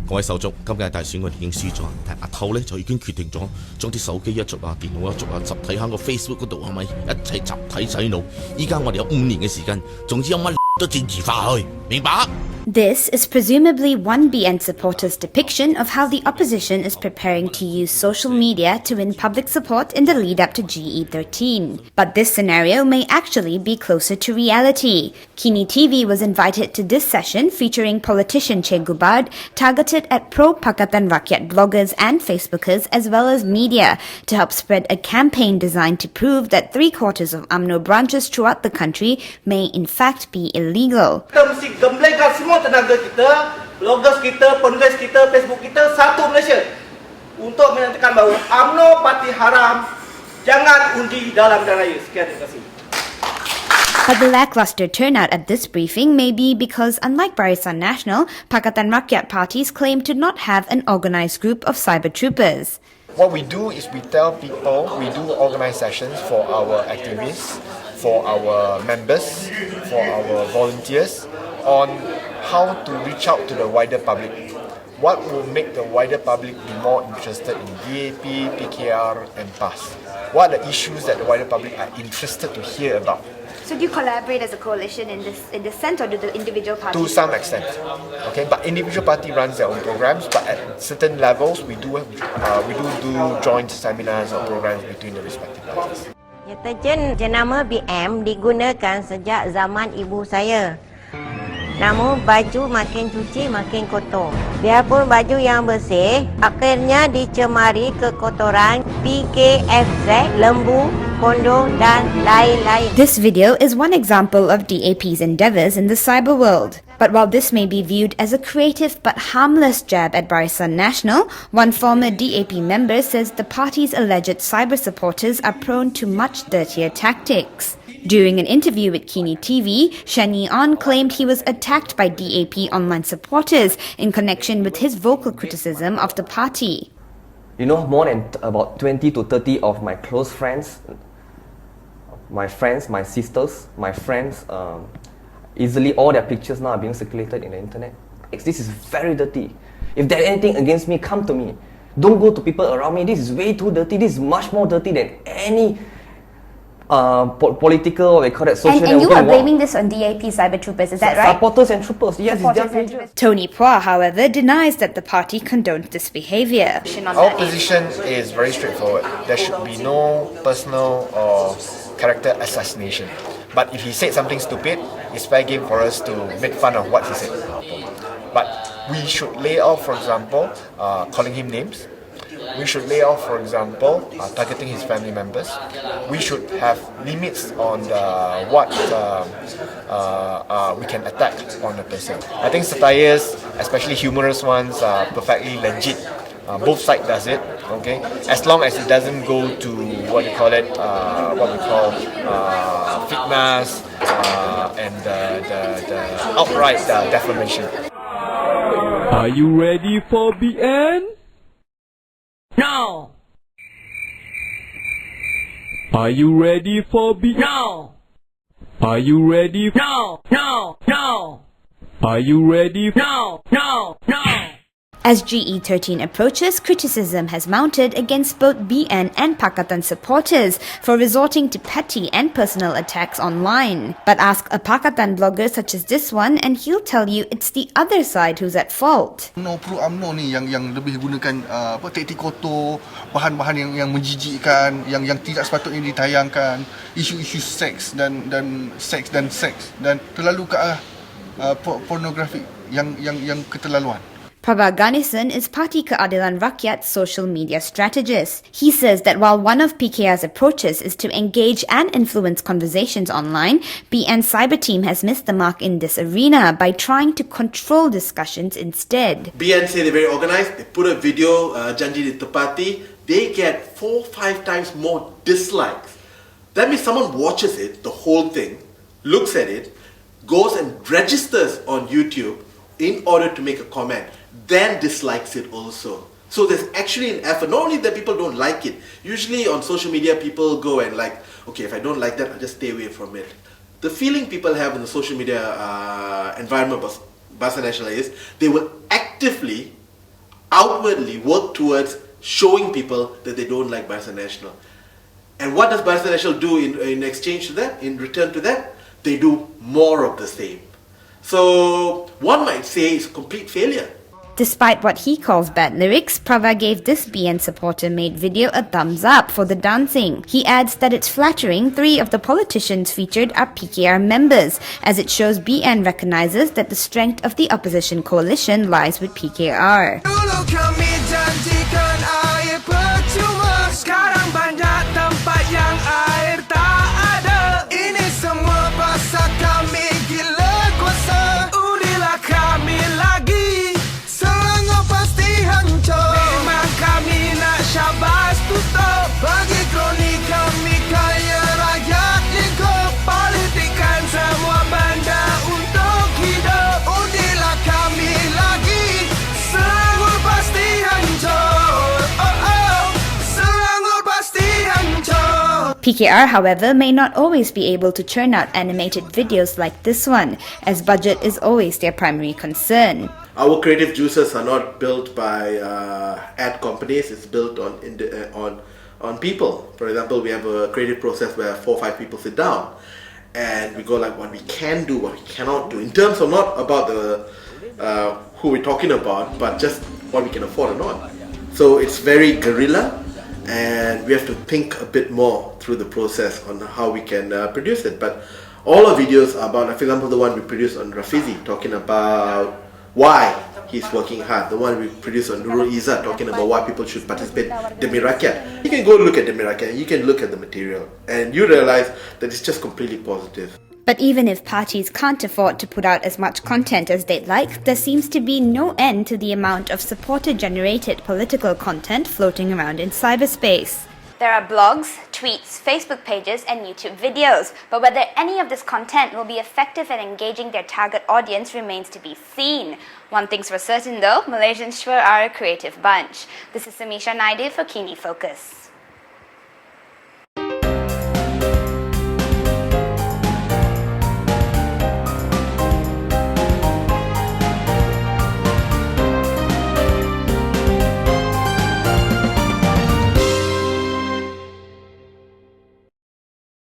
各位手足，今屆大選我哋已經輸咗，但阿頭咧就已經決定咗，將啲手機一族啊、電腦一族啊，集體喺個 Facebook 嗰度係咪一齊集體洗腦？依家我哋有5年嘅時間，總之有乜都政治化去，明白？This is presumably one BN supporter's depiction of how the opposition is preparing to use social media to win public support in the lead-up to GE13. But this scenario may actually be closer to reality. Kini TV was invited to this session featuring politician Che Gubard, targeted at pro-Pakatan Rakyat bloggers and Facebookers as well as media, to help spread a campaign designed to prove that 3/4 of UMNO branches throughout the country may in fact be illegal. Tenaga kita, bloggers kita, penulis kita, Facebook kita, satu Malaysia untuk menyatakan bahawa UMNO parti haram, jangan undi dalam dan raya. Sekian, terima kasih. But the lackluster turnout at this briefing may be because, unlike Barisan Nasional, Pakatan Rakyat parties claim to not have an organised group of cyber troopers. What we do is we tell people, we do organize sessions for our activists, for our members, for our volunteers on how to reach out to the wider public. What will make the wider public be more interested in DAP, PKR and PAS? What are the issues that the wider public are interested to hear about? So do you collaborate as a coalition in this sense, or do the individual parties? To some extent, okay. But individual party runs their own programs. But at certain levels, we do joint seminars or programs between the respective parties. Deterjen jenama BM digunakan sejak zaman ibu saya. Namun baju makin cuci makin kotor. Biarpun baju yang bersih, akhirnya dicemari kekotoran PKFZ, lembu, kondo dan lain-lain. This video is one example of DAP's endeavours in the cyber world. But while this may be viewed as a creative but harmless jab at Barisan Nasional, one former DAP member says the party's alleged cyber supporters are prone to much dirtier tactics. During an interview with Kini TV, Shani On claimed he was attacked by DAP online supporters in connection with his vocal criticism of the party. You know, more than about 20 to 30 of my close friends, my sisters, my friends, easily all their pictures now are being circulated in the internet. This is very dirty. If there's anything against me, come to me. Don't go to people around me. This is way too dirty. This is much more dirty than any political, what they call it, social and you are blaming this on DAP cyber troopers, is that right? Supporters and troopers, yes, it's dangerous. Tony Phua, however, denies that the party condones this behaviour. Our position is very straightforward. There should be no personal or character assassination. But if he said something stupid, it's fair game for us to make fun of what he said. But we should lay off, for example, calling him names. We should lay off, for example, targeting his family members. We should have limits on what we can attack on a person. I think satires, especially humorous ones, are perfectly legit. Both sides does it, okay? As long as it doesn't go to what we call fitnas and the outright defamation. Are you ready for BN? No! Are you ready for BN? No! Are you ready? No! No! No! Are you ready? No! No! No! As GE13 approaches, criticism has mounted against both BN and Pakatan supporters for resorting to petty and personal attacks online. But ask a Pakatan blogger such as this one and he'll tell you it's the other side who's at fault. Pro-UMNO ni yang lebih gunakan taktik kotor, bahan-bahan yang menjijikkan, yang tidak sepatutnya ditayangkan, isu-isu seks dan terlalu ke arah pornografi yang keterlaluan. Prabha Ganesan is Parti Keadilan Rakyat's social media strategist. He says that while one of PKR's approaches is to engage and influence conversations online, BN Cyber Team has missed the mark in this arena by trying to control discussions instead. BN say they're very organized, they put a video, janji ditepati, they get 4-5 times more dislikes. That means someone watches it, the whole thing, looks at it, goes and registers on YouTube in order to make a comment, then dislikes it also. So there's actually an effort. Not only that people don't like it, usually on social media people go and like, okay, if I don't like that, I'll just stay away from it. The feeling people have in the social media environment, Barisan Nasional, is they will actively outwardly work towards showing people that they don't like Barisan Nasional. And what does Barisan Nasional do in exchange to that, in return to that? They do more of the same. So one might say it's a complete failure. Despite what he calls bad lyrics, Prava gave this BN supporter-made video a thumbs up for the dancing. He adds that it's flattering 3 of the politicians featured are PKR members, as it shows BN recognizes that the strength of the opposition coalition lies with PKR. Dulu kami janjikan air percuma, sekarang banyak tempat yang air tak ada. Ini semua pasal kami gila kuasa. Udilah kami lagi, Selangor pasti hancur. Memang kami nak syabas tutup, bagi kroni kami kaya rakyat lingkup. Politikan semua benda untuk hidup. Udilah kami lagi, Selangor pasti hancur. Oh oh, Selangor pasti hancur. PKR, however, may not always be able to churn out animated videos like this one, as budget is always their primary concern. Our creative juices are not built by ad companies, it's built on people. For example, we have a creative process where 4 or 5 people sit down and we go like what we can do, what we cannot do, in terms of not about the who we're talking about, but just what we can afford or not. So it's very guerrilla, and we have to think a bit more through the process on how we can produce it. But all our videos are about, like, for example, the one we produced on Rafizi, talking about why he's working hard. The one we produced on Nurul Izzat, talking about why people should participate Demi Rakyat. You can go look at Demi Rakyat, you can look at the material, and you realize that it's just completely positive. But even if parties can't afford to put out as much content as they'd like, there seems to be no end to the amount of supporter-generated political content floating around in cyberspace. There are blogs, tweets, Facebook pages, and YouTube videos, but whether any of this content will be effective at engaging their target audience remains to be seen. One thing's for certain though, Malaysians sure are a creative bunch. This is Samisha Naidu for Kini Focus.